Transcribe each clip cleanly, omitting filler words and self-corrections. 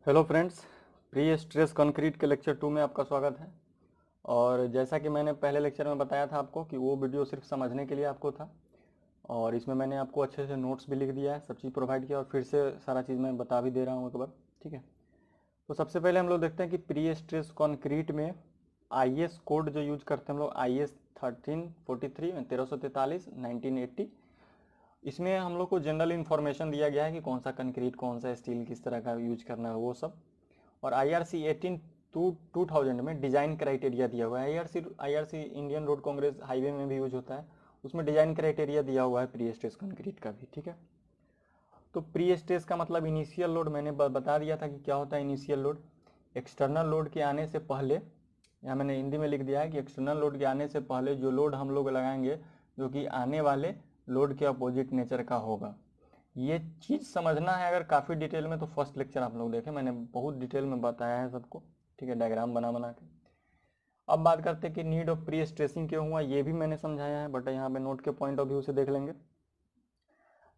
Hello friends, pre stress concrete के lecture 2 में आपका स्वागत है। और जैसा कि मैंने पहले लेक्चर में बताया था आपको कि वो वीडियो सिर्फ समझने के लिए आपको था, और इसमें मैंने आपको अच्छे से नोट्स भी लिख दिया है, सब चीज़ प्रोवाइड किया, और फिर से सारा चीज़ मैं बता भी दे रहा हूँ एक बार। ठीक है, तो सबसे पहले हम लोग देखते हैं कि प्री स्ट्रेस कंक्रीट में IS कोड जो यूज करते हैं हम लोग, IS 1343 1343 1980। इसमें हम लोग को जनरल इन्फॉर्मेशन दिया गया है कि कौन सा कंक्रीट, कौन सा स्टील, किस तरह का यूज करना है, वो सब। और IRC 2000 में डिजाइन क्राइटेरिया दिया हुआ है। IRC Indian road Congress highway में भी यूज होता है, उसमें डिजाइन क्राइटेरिया दिया हुआ है प्री स्ट्रेस कंक्रीट का भी। ठीक है, तो प्री स्ट्रेस का मतलब इनिशियल लोड, मैंने बता दिया था कि क्या होता है इनिशियल लोड। एक्सटर्नल लोड के आने से पहले, यहाँ मैंने हिंदी में लिख दिया है कि एक्सटर्नल लोड के आने से पहले जो लोड हम लोग लगाएंगे, जो कि आने वाले लोड के अपोजिट नेचर का होगा। ये चीज़ समझना है अगर काफ़ी डिटेल में, तो फर्स्ट लेक्चर आप लोग देखें, मैंने बहुत डिटेल में बताया है सबको। ठीक है, डायग्राम बना बना के। अब बात करते हैं कि नीड ऑफ प्री स्ट्रेसिंग क्यों हुआ, ये भी मैंने समझाया है, बट यहाँ पे नोट के पॉइंट ऑफ व्यू से देख लेंगे।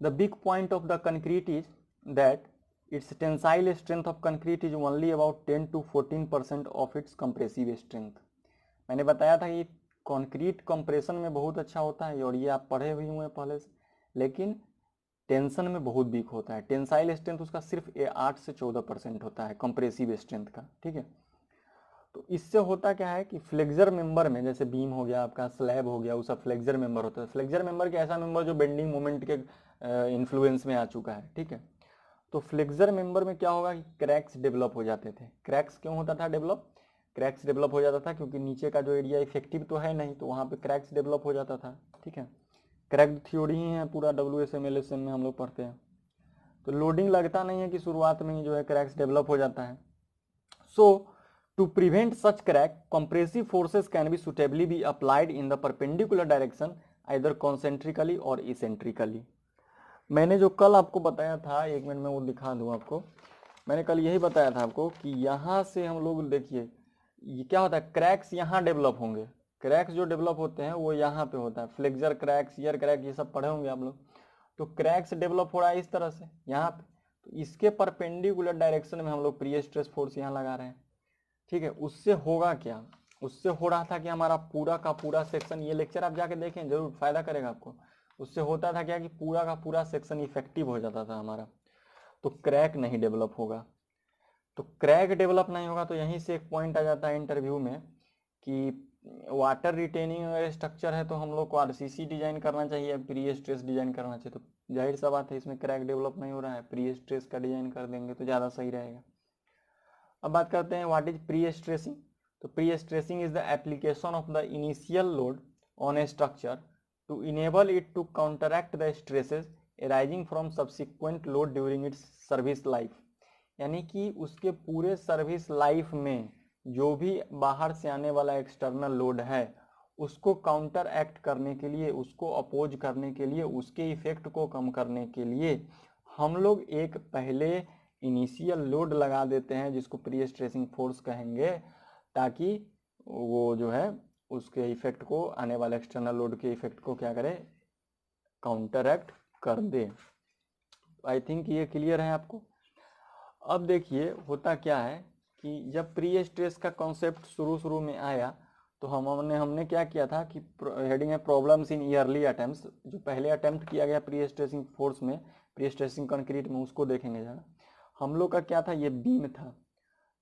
The big point of the concrete is that its tensile strength of concrete is only about 10 to 14% of its compressive strength। मैंने बताया था कि कंक्रीट कंप्रेशन में बहुत अच्छा होता है, और ये आप पढ़े भी हुए पहले से, लेकिन टेंशन में बहुत वीक होता है। टेंसाइल स्ट्रेंथ उसका सिर्फ 8 से 14% होता है कंप्रेसिव स्ट्रेंथ का। ठीक है, तो इससे होता क्या है कि फ्लेक्सर मेंबर में, जैसे बीम हो गया आपका, स्लैब हो गया, वो सब फ्लेक्सर मेंबर होता है। फ्लेक्सर मेंबर के ऐसा मेंबर जो बेंडिंग मोमेंट के इन्फ्लुएंस में आ चुका है। ठीक है, तो फ्लेक्सर मेंबर में क्या होगा कि क्रैक्स डेवलप हो जाते थे। क्रैक्स क्यों होता था डेवलप? क्रैक्स डेवलप हो जाता था क्योंकि नीचे का जो एरिया इफेक्टिव तो है नहीं, तो वहाँ पे क्रैक्स डेवलप हो जाता था। ठीक है, क्रैक थ्योरी ही है पूरा, WSM LSM में हम लोग पढ़ते हैं। तो लोडिंग लगता नहीं है कि शुरुआत में ही जो है क्रैक्स डेवलप हो जाता है। So to prevent such crack, compressive forces can be suitably be applied in the perpendicular direction, either concentrically और इसेंट्रिकली। मैंने जो कल आपको बताया था, एक मिनट में वो दिखा दूं आपको। मैंने कल यही बताया था आपको कि यहाँ से हम लोग देखिए, ये क्या होता है, क्रैक्स यहाँ डेवलप होंगे। क्रैक्स जो डेवलप होते हैं वो यहाँ पे होता है, फ्लेक्सर क्रैक, शियर क्रैक, ये सब पढ़े होंगे आप लोग। तो क्रैक्स डेवलप हो रहा है इस तरह से यहाँ पे, तो इसके परपेंडिकुलर डायरेक्शन में हम लोग प्री स्ट्रेस फोर्स यहाँ लगा रहे हैं। ठीक है, उससे होगा क्या, उससे हो रहा था कि हमारा पूरा का पूरा सेक्शन, ये लेक्चर आप जाके देखें जरूर, फायदा करेगा आपको। उससे होता था क्या कि पूरा का पूरा सेक्शन इफेक्टिव हो जाता था हमारा, तो क्रैक नहीं डेवलप होगा। तो क्रैक डेवलप नहीं होगा, तो यहीं से एक पॉइंट आ जाता है इंटरव्यू में कि वाटर रिटेनिंग अगर स्ट्रक्चर है तो हम लोग को RCC डिजाइन करना चाहिए, प्री स्ट्रेस डिजाइन करना चाहिए। तो जाहिर सा बात है, इसमें क्रैक डेवलप नहीं हो रहा है, प्री स्ट्रेस का डिजाइन कर देंगे तो ज़्यादा सही रहेगा। अब बात करते हैं व्हाट इज प्री स्ट्रेसिंग। तो pre stressing is the application of the initial load on a structure to enable it to counteract the stresses arising from subsequent load during its service life। यानी कि उसके पूरे service life में जो भी बाहर से आने वाला एक्सटर्नल लोड है, उसको काउंटर एक्ट करने के लिए, उसको अपोज करने के लिए, उसके इफेक्ट को कम करने के लिए हम लोग एक पहले इनिशियल लोड लगा देते हैं, जिसको प्री स्ट्रेसिंग फोर्स कहेंगे, ताकि वो जो है उसके इफेक्ट को, आने वाले एक्सटर्नल लोड के इफेक्ट को क्या करे, काउंटर एक्ट कर दे। आई थिंक ये क्लियर है आपको। अब देखिए होता क्या है कि जब प्री स्ट्रेस का कॉन्सेप्ट शुरू शुरू में आया, तो हमने क्या किया था कि हेडिंग है प्रॉब्लम्स इन ईयरली अटेम्प्ट्स, जो पहले अटेम्प्ट किया गया प्री स्ट्रेसिंग फोर्स में, प्री स्ट्रेसिंग कंक्रीट में, उसको देखेंगे जरा। हम लोग का क्या था, ये बीम था।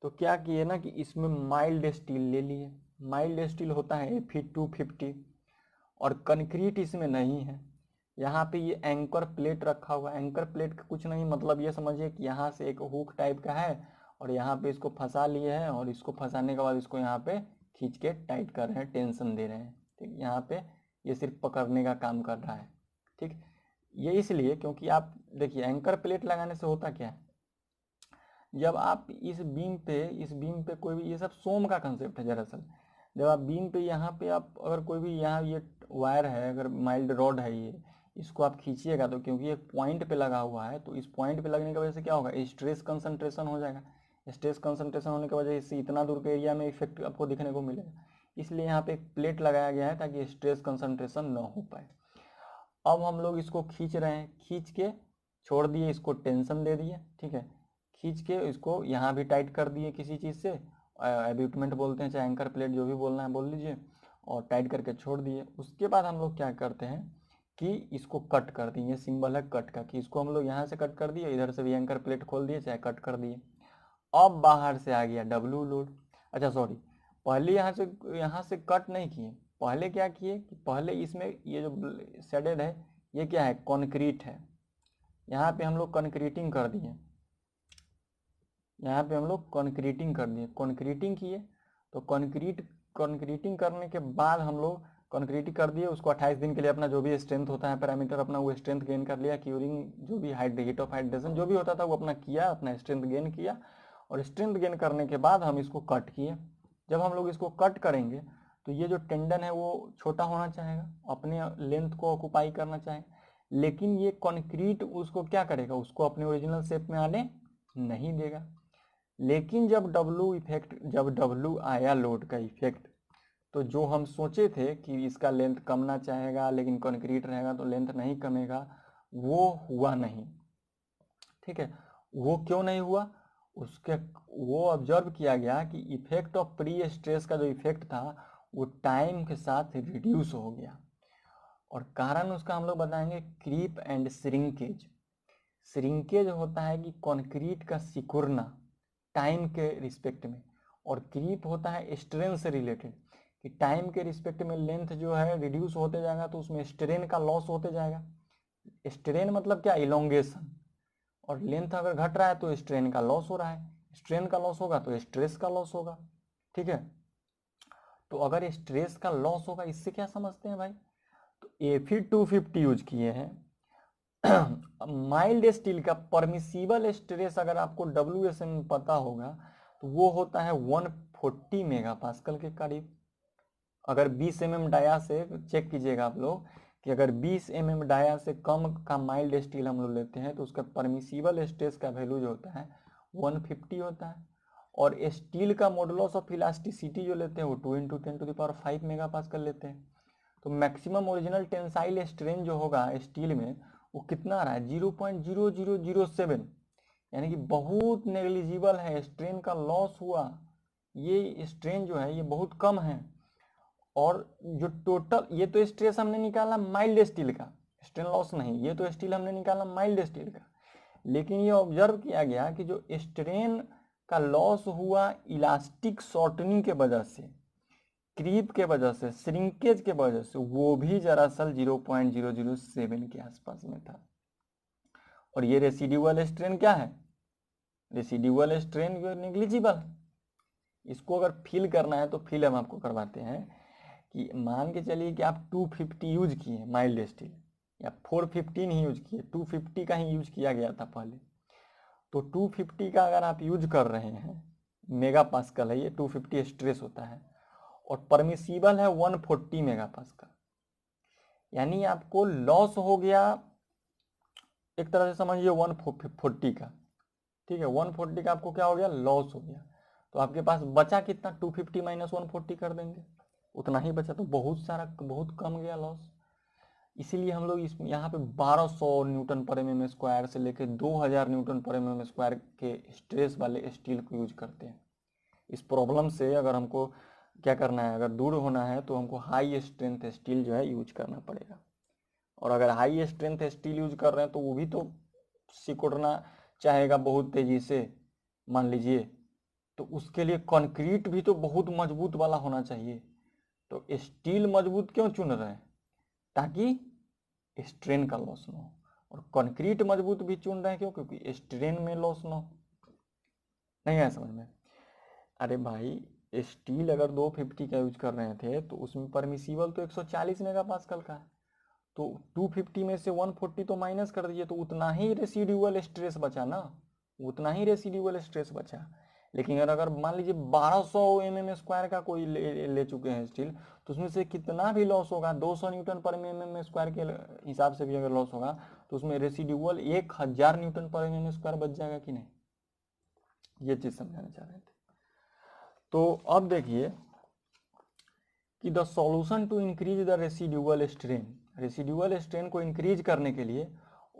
तो क्या किए ना कि इसमें माइल्ड स्टील ले लिए। माइल्ड स्टील होता है Fe250, और कंक्रीट इसमें नहीं है। यहाँ पे ये एंकर प्लेट रखा हुआ है। एंकर प्लेट का कुछ नहीं मतलब, ये समझिए कि यहाँ से एक हुक टाइप का है, और यहाँ पे इसको फंसा लिए हैं, और इसको फंसाने के बाद इसको यहाँ पे खींच के टाइट कर रहे हैं, टेंशन दे रहे हैं। ठीक, यहाँ पे ये सिर्फ पकड़ने का काम कर रहा है। ठीक, ये इसलिए क्योंकि आप देखिए एंकर प्लेट लगाने से होता क्या है, जब आप इस बीम पे कोई भी, ये सब सोम का कंसेप्ट है दरअसल। जब आप बीम पे यहाँ पे आप अगर कोई भी, यहाँ ये वायर है, अगर माइल्ड रॉड है ये, इसको आप खींचिएगा तो क्योंकि एक पॉइंट पे लगा हुआ है, तो इस पॉइंट पे लगने की वजह से क्या होगा, स्ट्रेस कंसंट्रेशन हो जाएगा। स्ट्रेस कंसंट्रेशन होने की वजह से इतना दूर के एरिया में इफेक्ट आपको दिखने को मिलेगा। इसलिए यहाँ पे एक प्लेट लगाया गया है ताकि स्ट्रेस कंसंट्रेशन न हो पाए। अब हम लोग इसको खींच रहे हैं, खींच के छोड़ दिए, इसको टेंशन दे दिए। ठीक है, खींच के इसको यहाँ भी टाइट कर दिए किसी चीज़ से, एब्यूटमेंट बोलते हैं चाहे एंकर प्लेट, जो भी बोलना है बोल लीजिए, और टाइट करके छोड़ दिए। उसके बाद हम लोग क्या करते हैं कि इसको कट कर दिए, ये सिंबल है कट का, कि इसको हम लोग यहाँ से कट कर दिए, इधर से भी एंकर प्लेट खोल दिए चाहे कट कर दिए। अब बाहर से आ गया डब्लू लोड। अच्छा सॉरी, पहले यहाँ से कट नहीं किए, पहले क्या किए कि पहले इसमें ये जो शेडेड है ये क्या है, कंक्रीट है। यहाँ पे हम लोग कंक्रीटिंग कर दिए, यहाँ पे हम लोग कंक्रीटिंग कर दिए, कंक्रीटिंग किए। तो कंक्रीटिंग करने के बाद हम लोग कंक्रीटिंग कर दिए, उसको 28 दिन के लिए अपना जो भी स्ट्रेंथ होता है पैरामीटर अपना, वो स्ट्रेंथ गेन कर लिया, क्यूरिंग जो भी हीट ऑफ हाइड्रेशन जो भी होता था वो अपना किया, अपना स्ट्रेंथ गेन किया। और स्ट्रेंथ गेन करने के बाद हम इसको कट किए। जब हम लोग इसको कट करेंगे तो ये जो टेंडन है वो छोटा होना चाहेगा, अपने लेंथ को ऑक्यूपाई करना चाहे, लेकिन ये कंक्रीट उसको क्या करेगा, उसको अपने ओरिजिनल शेप में आने नहीं देगा। लेकिन जब डब्लू आया लोड का इफेक्ट, तो जो हम सोचे थे कि इसका लेंथ कमना चाहेगा लेकिन कंक्रीट रहेगा तो लेंथ नहीं कमेगा, वो हुआ नहीं। ठीक है, वो क्यों नहीं हुआ, उसके वो ऑब्जर्व किया गया कि इफेक्ट ऑफ प्री स्ट्रेस का जो इफेक्ट था वो टाइम के साथ रिड्यूस हो गया। और कारण उसका हम लोग बताएंगे क्रीप एंड श्रिंकेज। श्रिंकेज होता है कि कंक्रीट का सिकुड़ना टाइम के रिस्पेक्ट में, और क्रीप होता है स्ट्रेन से रिलेटेड, कि टाइम के रिस्पेक्ट में लेंथ जो है रिड्यूस होते जाएगा तो उसमें स्ट्रेन का लॉस होते जाएगा। स्ट्रेन मतलब क्या, इलोंगेशन, और लेंथ अगर घट रहा है तो स्ट्रेन का लॉस हो रहा है, स्ट्रेन का लॉस होगा तो स्ट्रेस का लॉस होगा। ठीक है, तो अगर स्ट्रेस का लॉस होगा, इससे क्या समझते हैं भाई, तो Fe250 यूज किए हैं। माइल्ड स्टील का परमिसिबल स्ट्रेस अगर आपको WSM में पता होगा तो वो होता है 140 मेगापास्कल के करीब। अगर 20 mm डाया से चेक कीजिएगा आप लोग कि अगर 20 mm डाया से कम का माइल्ड स्टील हम लोग लेते हैं तो उसका परमिसिबल स्ट्रेस का वैल्यू जो होता है 150 होता है। और स्टील का मॉडुलस ऑफ इलास्टिसिटी जो लेते हैं वो 2 × 10⁵ मेगापास्कल लेते हैं। तो मैक्सिमम ओरिजिनल टेंसाइल स्ट्रेन जो होगा स्टील में वो कितना आ रहा है, 0.0007, यानी कि बहुत नेग्लिजिबल है, स्ट्रेन का लॉस हुआ, ये स्ट्रेन जो है ये बहुत कम है। और जो टोटल, ये तो स्ट्रेस हमने निकाला माइल्ड स्टील का, स्ट्रेन लॉस नहीं, ये तो स्टील हमने निकाला माइल्ड स्टील का, लेकिन ये ऑब्जर्व किया गया कि जो स्ट्रेन का लॉस हुआ इलास्टिक शॉर्टनिंग के वजह से, क्रीप के वजह से, श्रिंकेज के वजह से, वो भी दरअसल 0.007 के आसपास में था। और ये रेसिड्यूअल स्ट्रेन क्या है, रेसिड्यूअल स्ट्रेन नेग्लिजिबल। इसको अगर फील करना है तो फील हम आपको करवाते हैं कि मान के चलिए कि आप 250 यूज किए माइल्ड स्टील, या 415 ही यूज किए, 250 का ही यूज किया गया था पहले। तो 250 का अगर आप यूज कर रहे हैं, मेगा पास्कल है ये, 250 स्ट्रेस होता है, और परमिसिबल है 140 मेगा पास्कल, यानी आपको लॉस हो गया एक तरह से समझिए 140 का। ठीक है, 140 का आपको क्या हो गया, लॉस हो गया। तो आपके पास बचा कितना, 250 माइनस 140 कर देंगे, उतना ही बचा, तो बहुत सारा, बहुत कम गया लॉस। इसीलिए हम लोग इस यहाँ पे 1200 न्यूटन पर mm स्क्वायर से लेकर 2000 न्यूटन पर mm स्क्वायर के स्ट्रेस वाले स्टील को यूज करते हैं। इस प्रॉब्लम से अगर हमको क्या करना है, अगर दूर होना है तो हमको हाई स्ट्रेंथ स्टील जो है यूज करना पड़ेगा। और अगर हाई स्ट्रेंथ स्टील यूज कर रहे हैं तो वो भी तो सिकुड़ना चाहेगा बहुत तेजी से, मान लीजिए, तो उसके लिए कंक्रीट भी तो बहुत मजबूत वाला होना चाहिए। तो स्टील मजबूत क्यों चुन रहे हैं, ताकि स्ट्रेन का लॉस ना हो। और कंक्रीट मजबूत भी चुन रहे हैं क्यों, क्योंकि स्ट्रेन में लॉस ना हो। नहीं आया समझ में, अरे भाई स्टील अगर 250 का यूज कर रहे थे तो उसमें परमिसिबल तो 140 मेगापास्कल का है, तो 250 में से 140 तो माइनस कर दीजिए, तो उतना ही रेसिड्यूअल स्ट्रेस बचा ना, उतना ही रेसिड्यूअल स्ट्रेस बचा। लेकिन अगर मान लीजिए 1200 mm स्क्वायर का कोई ले चुके हैं स्टील, तो उसमें से कितना भी लॉस होगा, 200 न्यूटन पर mm स्क्वायर के हिसाब से भी अगर लॉस होगा तो उसमें रेसिड्यूअल 1000 न्यूटन पर mm स्क्वायर बच जाएगा कि नहीं, ये चीज समझाना चाह रहे थे। तो अब देखिए कि the solution to increase the residual strain, residual strain को इंक्रीज करने के लिए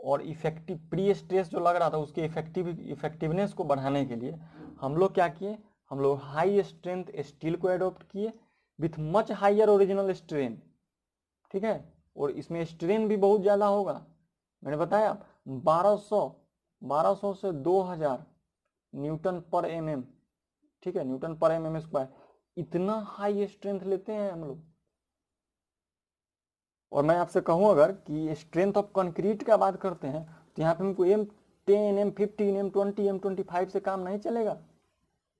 और इफेक्टिव प्री स्ट्रेस जो लग रहा था उसके इफेक्टिवनेस को बढ़ाने के लिए हम लोग क्या किए, हम लोग हाई स्ट्रेंथ स्टील को एडॉप्ट किए with much higher original strain, ठीक है। और इसमें स्ट्रेन भी बहुत ज़्यादा होगा, मैंने बताया 1200 से 2000 न्यूटन पर mm, ठीक है, न्यूटन पर mm स्क्वायर, इतना हाई स्ट्रेंथ लेते हैं हम लोग। और मैं आपसे कहूं अगर कि स्ट्रेंथ ऑफ कंक्रीट का बात करते हैं तो यहाँ पे हमको M10 M15 M20 M25 से काम नहीं चलेगा,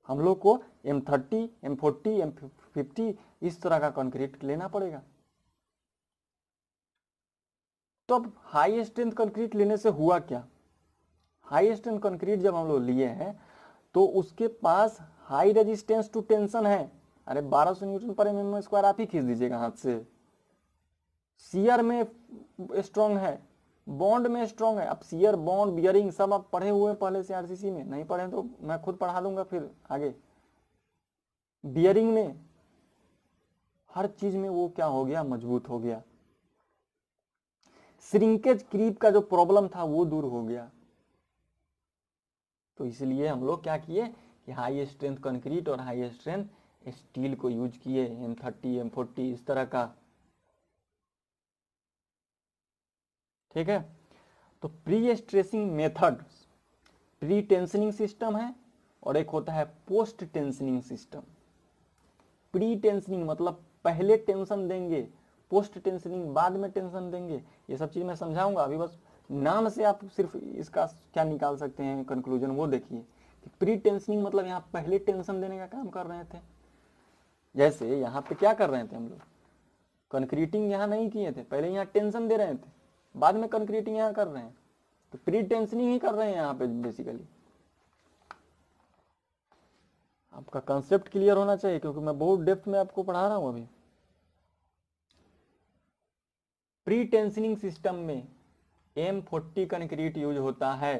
हम लोग को M30 M40 M50 इस तरह का कंक्रीट लेना पड़ेगा। तो अब हाई स्ट्रेंथ कंक्रीट लेने से हुआ क्या, हाई स्ट्रेंथ कंक्रीट जब हम लोग लिए हैं तो उसके पास हाई रेजिस्टेंस टू टेंशन है। अरे 1200 न्यूटन पर mm स्क्वायर आप ही खींच दीजिएगा हाथ से। शियर में स्ट्रांग है, बॉन्ड में स्ट्रांग है। अब शियर बॉन्ड बियरिंग सब आप पढ़े हुए पहले से आरसीसी में, नहीं पढ़े तो मैं खुद पढ़ा दूंगा फिर आगे। बियरिंग में हर चीज में वो क्या हो गया, मजबूत हो गया। श्रिंकेज क्रीप का जो प्रॉब्लम था वो दूर हो गया। तो इसलिए हम लोग क्या किए कि हाई स्ट्रेंथ कंक्रीट और हाई स्ट्रेंथ स्टील को यूज किए, M30 M40 इस तरह का, ठीक है। तो pre stressing method pre tensioning system है और एक होता है post tensioning system. Pre tensioning मतलब पहले टेंशन देंगे, पोस्ट टेंशनिंग बाद में टेंशन देंगे। ये सब चीज मैं समझाऊंगा, अभी बस नाम से आप सिर्फ इसका क्या निकाल सकते हैं कंक्लूजन वो देखिए कि प्री टेंशनिंग मतलब यहाँ पहले टेंशन देने का काम कर रहे थे। जैसे यहाँ पे क्या कर रहे थे हम लोग, कंक्रीटिंग यहाँ नहीं किए थे, पहले यहाँ टेंशन दे रहे थे, बाद में कंक्रीटिंग यहाँ कर रहे हैं, तो प्री टेंशनिंग ही कर रहे हैं यहाँ पे बेसिकली। आपका कंसेप्ट क्लियर होना चाहिए क्योंकि मैं बहुत डेप्थ में आपको पढ़ा रहा हूं अभी। प्री टेंशनिंग सिस्टम में M40 कंक्रीट यूज होता है,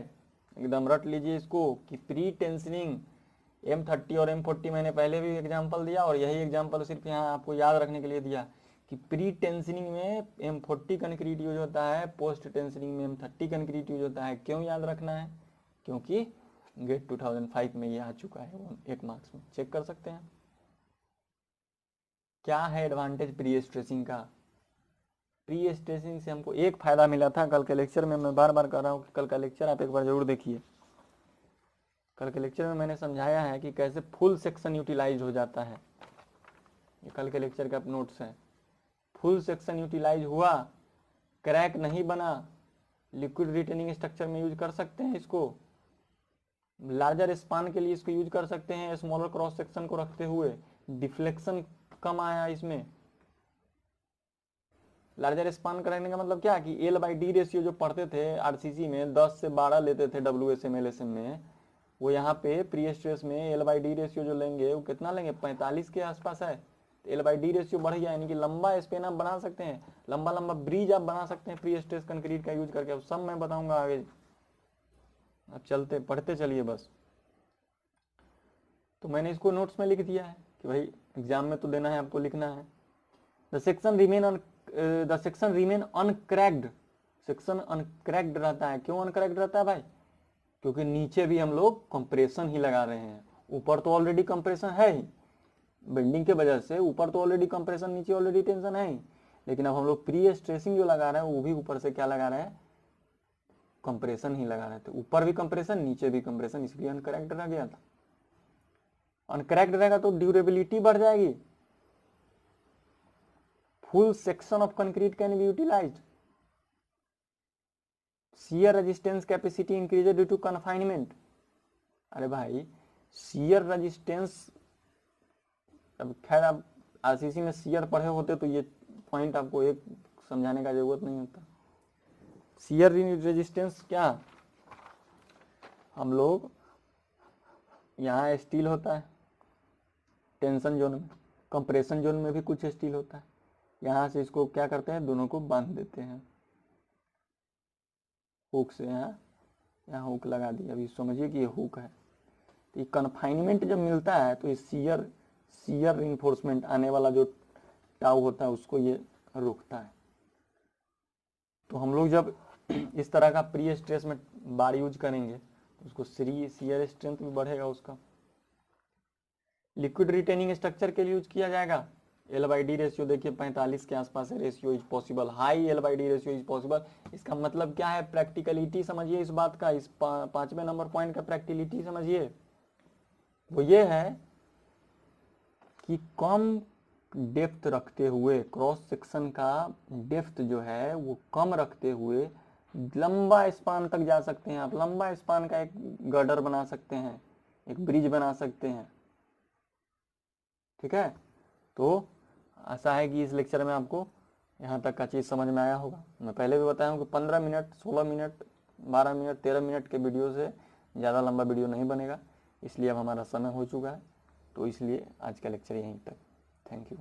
एकदम रट लीजिए इसको कि प्री टेंशनिंग M30 और M40 मैंने पहले भी एग्जांपल दिया और यही एग्जांपल सिर्फ यहाँ आपको याद रखने के लिए दिया कि प्री टेंशनिंग में M40 कंक्रीट यूज होता है, पोस्ट टेंशनिंग में M30 कंक्रीट यूज होता है। क्यों याद रखना है, क्योंकि गेट 2005 में ये आ चुका है, 1 मार्क्स में चेक कर सकते हैं। क्या है एडवांटेज प्री स्ट्रेसिंग का, प्री स्ट्रेसिंग से हमको एक फायदा मिला था कल के लेक्चर में, मैं बार बार कह रहा हूँ कि कल का लेक्चर आप एक बार जरूर देखिए। कल के लेक्चर में मैंने समझाया है कि कैसे फुल सेक्शन यूटिलाइज हो जाता है, ये कल के लेक्चर का नोट्स है। फुल सेक्शन यूटिलाइज हुआ, क्रैक नहीं बना, लिक्विड रिटेनिंग स्ट्रक्चर में यूज कर सकते हैं इसको, लार्जर स्पान के लिए इसको यूज कर सकते हैं स्मॉलर क्रॉस सेक्शन को रखते हुए, डिफ्लेक्शन कम आया इसमें। लार्जर स्पान करने का मतलब क्या कि L/D रेशियो जो पढ़ते थे आरसीसी में 10 से 12 लेते थे WSM LSM में, वो यहाँ पे प्री स्ट्रेस में L/D रेशियो जो लेंगे वो कितना लेंगे, 45 के आसपास है। L/D रेशियो बढ़ गया, यानी कि लंबा स्पेन आप बना सकते हैं, लंबा लंबा ब्रिज आप बना सकते हैं प्री स्ट्रेस कंक्रीट का यूज करके। सब मैं बताऊंगा आगे, अब चलते पढ़ते चलिए बस। तो मैंने इसको नोट्स में लिख दिया है कि भाई एग्जाम में तो देना है, आपको लिखना है। द सेक्शन रिमेन अनक्रैक्ड, सेक्शन अनक्रैक्ड रहता है। क्यों अनक्रैक्ड रहता है भाई, क्योंकि नीचे भी हम लोग कंप्रेशन ही लगा रहे हैं, ऊपर तो ऑलरेडी कंप्रेशन है ही, बेंडिंग के वजह से ऊपर तो ऑलरेडी कंप्रेशन, नीचे ऑलरेडी टेंशन है ही, लेकिन अब हम लोग प्री स्ट्रेसिंग जो लगा रहे हैं वो भी ऊपर से क्या लगा रहे हैं, कंप्रेशन ही लगा रहे थे। ऊपर भी कंप्रेशन नीचे भी कंप्रेशन, इसलिए अनक्रैक्ड रह गया था। अनक्रैक्ड रहेगा तो ड्यूरेबिलिटी बढ़ जाएगी। Full section of concrete can be utilized, shear resistance capacity increased due to confinement. अरे भाई शियर रेजिस्टेंस, अब खैर आप आरसीसी में शियर पढ़े होते तो ये पॉइंट आपको एक समझाने का जरूरत नहीं होता। शियर रेजिस्टेंस क्या, हम लोग यहाँ स्टील होता है टेंशन जोन में, कंप्रेशन जोन में भी कुछ स्टील होता है, यहाँ से इसको क्या करते हैं, दोनों को बांध देते हैं हुक से। यहाँ हुक लगा दिया, अभी समझिए कि ये हुक है। तो ये कन्फाइनमेंट जब मिलता है तो ये शियर रिइंफोर्समेंट आने वाला जो टाउ होता है उसको ये रोकता है। तो हम लोग जब इस तरह का प्री स्ट्रेस में बार यूज करेंगे तो उसको शियर स्ट्रेंथ भी बढ़ेगा उसका। लिक्विड रिटेनिंग स्ट्रक्चर के लिए यूज किया जाएगा। L/D रेशियो देखिए 45 के आसपास है, ratio is possible, high L/D ratio is possible. इसका मतलब क्या है, प्रैक्टिकलिटी समझिए इस बात का, इस 5वें नंबर पॉइंट का प्रैक्टिकलिटी समझिए। वो ये है कि कम डेप्थ रखते हुए, क्रॉस सेक्शन का डेप्थ जो है वो कम रखते हुए लंबा स्पान तक जा सकते हैं आप। लंबा स्पान का एक गर्डर बना सकते हैं, एक ब्रिज बना सकते हैं। ठीक है, तो आशा है कि इस लेक्चर में आपको यहाँ तक का चीज़ समझ में आया होगा। मैं पहले भी बताया हूँ कि 15 मिनट, 16 मिनट, 12 मिनट, 13 मिनट के वीडियो से ज़्यादा लंबा वीडियो नहीं बनेगा, इसलिए अब हमारा समय हो चुका है। तो इसलिए आज का लेक्चर यहीं तक। Thank you.